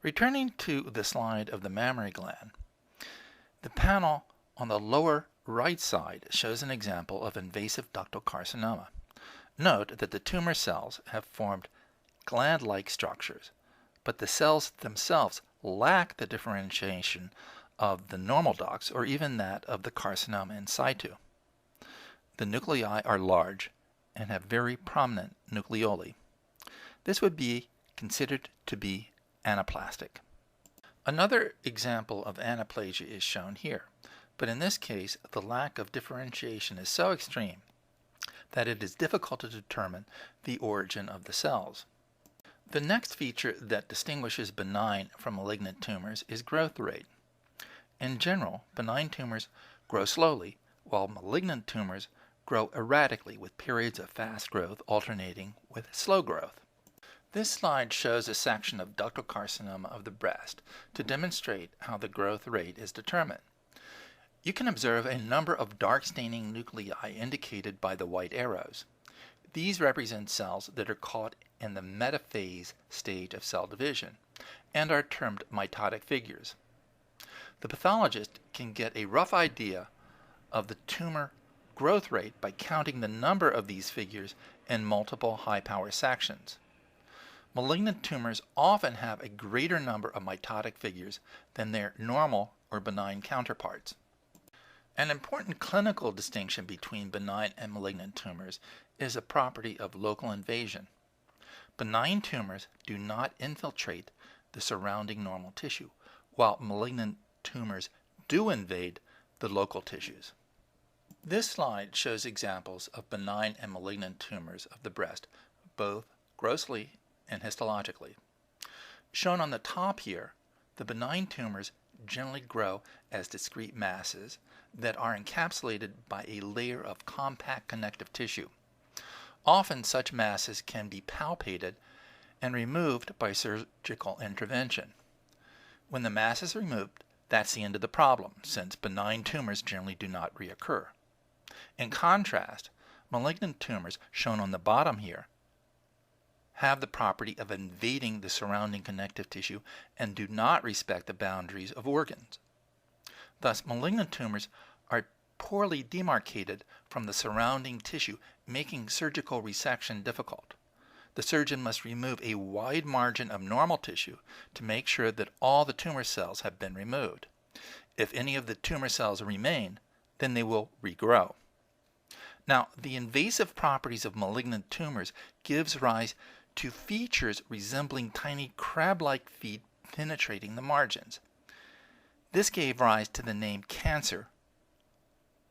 Returning to the slide of the mammary gland, the panel on the lower right side shows an example of invasive ductal carcinoma. Note that the tumor cells have formed gland-like structures, but the cells themselves lack the differentiation of the normal ducts or even that of the carcinoma in situ. The nuclei are large and have very prominent nucleoli. This would be considered to be anaplastic. Another example of anaplasia is shown here, but in this case the lack of differentiation is so extreme that it is difficult to determine the origin of the cells. The next feature that distinguishes benign from malignant tumors is growth rate. In general, benign tumors grow slowly, while malignant tumors grow erratically with periods of fast growth alternating with slow growth. This slide shows a section of ductal carcinoma of the breast to demonstrate how the growth rate is determined. You can observe a number of dark staining nuclei indicated by the white arrows. These represent cells that are caught in the metaphase stage of cell division and are termed mitotic figures. The pathologist can get a rough idea of the tumor growth rate by counting the number of these figures in multiple high-power sections. Malignant tumors often have a greater number of mitotic figures than their normal or benign counterparts. An important clinical distinction between benign and malignant tumors is a property of local invasion. Benign tumors do not infiltrate the surrounding normal tissue, while malignant tumors do invade the local tissues. This slide shows examples of benign and malignant tumors of the breast, both grossly and histologically. Shown on the top here, the benign tumors generally grow as discrete masses that are encapsulated by a layer of compact connective tissue. Often such masses can be palpated and removed by surgical intervention. When the mass is removed, that's the end of the problem, since benign tumors generally do not reoccur. In contrast, malignant tumors, shown on the bottom here, have the property of invading the surrounding connective tissue and do not respect the boundaries of organs. Thus, malignant tumors are poorly demarcated from the surrounding tissue, making surgical resection difficult. The surgeon must remove a wide margin of normal tissue to make sure that all the tumor cells have been removed. If any of the tumor cells remain, then they will regrow. Now, the invasive properties of malignant tumors gives rise to features resembling tiny crab-like feet penetrating the margins. This gave rise to the name cancer,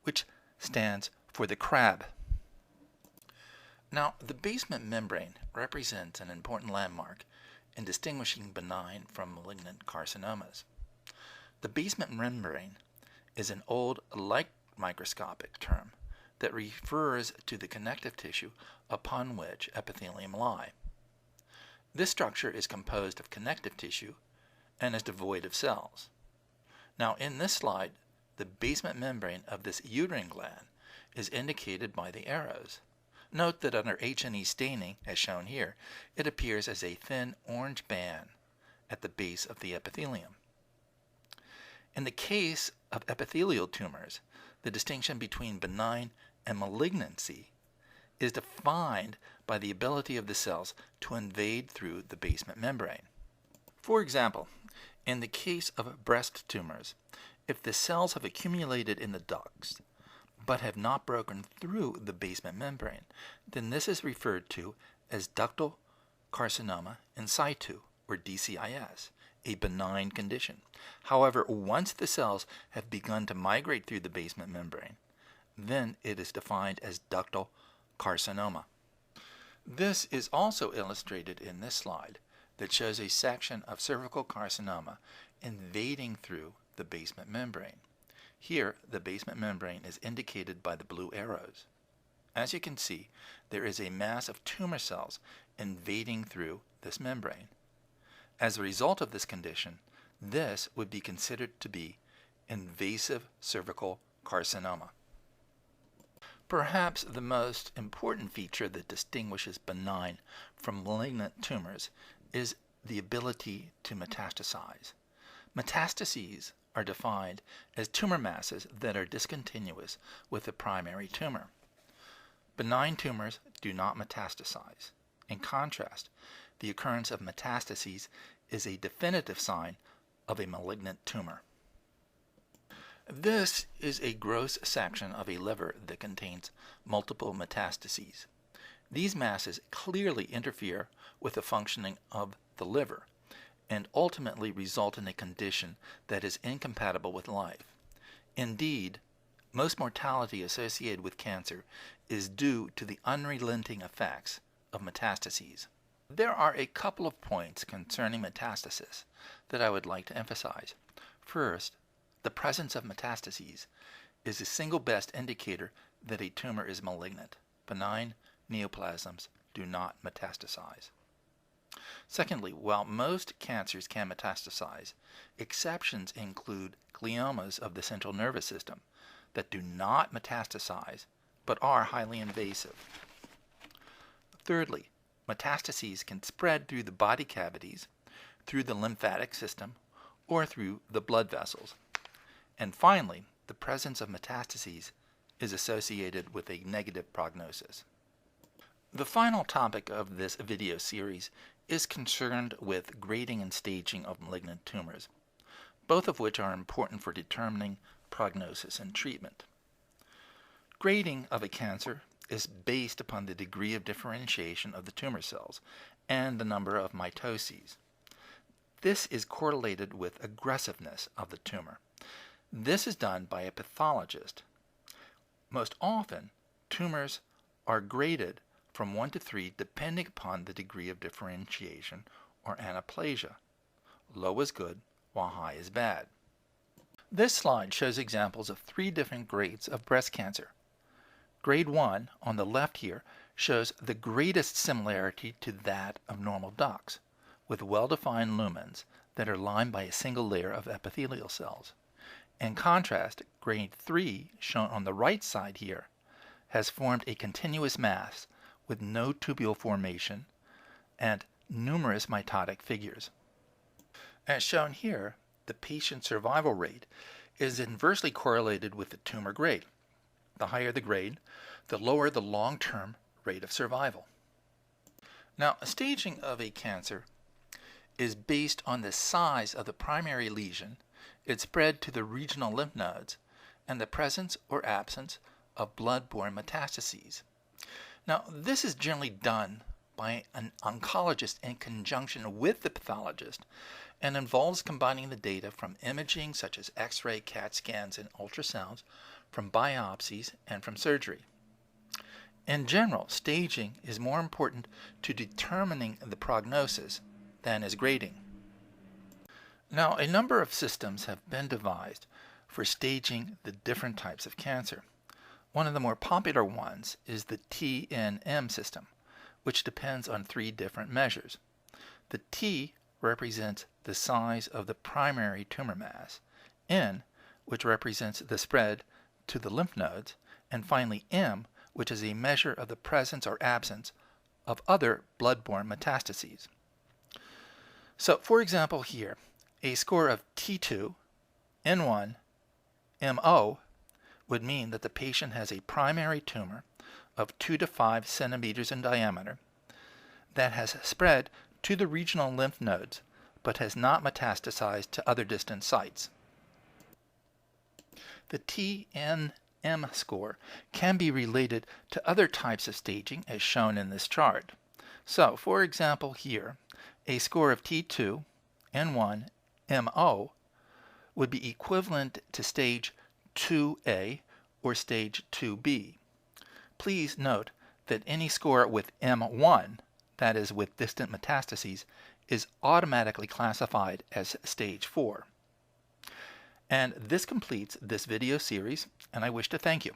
which stands for the crab. Now, the basement membrane represents an important landmark in distinguishing benign from malignant carcinomas. The basement membrane is an old light microscopic term that refers to the connective tissue upon which epithelium lie. This structure is composed of connective tissue and is devoid of cells. Now, in this slide, the basement membrane of this uterine gland is indicated by the arrows. Note that under H&E staining, as shown here, it appears as a thin orange band at the base of the epithelium. In the case of epithelial tumors, the distinction between benign and malignancy is defined by the ability of the cells to invade through the basement membrane. For example, in the case of breast tumors, if the cells have accumulated in the ducts but have not broken through the basement membrane, then this is referred to as ductal carcinoma in situ, or DCIS, a benign condition. However, once the cells have begun to migrate through the basement membrane, then it is defined as ductal carcinoma. This is also illustrated in this slide that shows a section of cervical carcinoma invading through the basement membrane. Here, the basement membrane is indicated by the blue arrows. As you can see, there is a mass of tumor cells invading through this membrane. As a result of this condition, this would be considered to be invasive cervical carcinoma. Perhaps the most important feature that distinguishes benign from malignant tumors is the ability to metastasize. Metastases are defined as tumor masses that are discontinuous with the primary tumor. Benign tumors do not metastasize. In contrast, the occurrence of metastases is a definitive sign of a malignant tumor. This is a gross section of a liver that contains multiple metastases. These masses clearly interfere with the functioning of the liver and ultimately result in a condition that is incompatible with life. Indeed, most mortality associated with cancer is due to the unrelenting effects of metastases. There are a couple of points concerning metastasis that I would like to emphasize. First, the presence of metastases is the single best indicator that a tumor is malignant. Benign neoplasms do not metastasize. Secondly, while most cancers can metastasize, exceptions include gliomas of the central nervous system that do not metastasize but are highly invasive. Thirdly, metastases can spread through the body cavities, through the lymphatic system, or through the blood vessels. And finally, the presence of metastases is associated with a negative prognosis. The final topic of this video series is concerned with grading and staging of malignant tumors, both of which are important for determining prognosis and treatment. Grading of a cancer is based upon the degree of differentiation of the tumor cells and the number of mitoses. This is correlated with aggressiveness of the tumor. This is done by a pathologist. Most often, tumors are graded from 1 to 3 depending upon the degree of differentiation or anaplasia. Low is good, while high is bad. This slide shows examples of 3 different grades of breast cancer. Grade 1 on the left here shows the greatest similarity to that of normal ducts, with well-defined lumens that are lined by a single layer of epithelial cells. In contrast, grade 3, shown on the right side here, has formed a continuous mass with no tubule formation and numerous mitotic figures. As shown here, the patient survival rate is inversely correlated with the tumor grade. The higher the grade, the lower the long-term rate of survival. Now, staging of a cancer is based on the size of the primary lesion, its spread to the regional lymph nodes, and the presence or absence of blood-borne metastases. Now, this is generally done by an oncologist in conjunction with the pathologist and involves combining the data from imaging such as X-ray, CAT scans, and ultrasounds, from biopsies, and from surgery. In general, staging is more important to determining the prognosis than is grading. Now, a number of systems have been devised for staging the different types of cancer. One of the more popular ones is the TNM system, which depends on 3 different measures. The T represents the size of the primary tumor mass, N, which represents the spread to the lymph nodes, and finally M, which is a measure of the presence or absence of other blood-borne metastases. So, for example here, a score of T2, N1, MO would mean that the patient has a primary tumor of 2 to 5 centimeters in diameter that has spread to the regional lymph nodes but has not metastasized to other distant sites. The TNM score can be related to other types of staging as shown in this chart. So, for example here, a score of T2, N1, MO would be equivalent to stage 2A or stage 2B. Please note that any score with M1, that is with distant metastases, is automatically classified as stage 4. And this completes this video series, and I wish to thank you.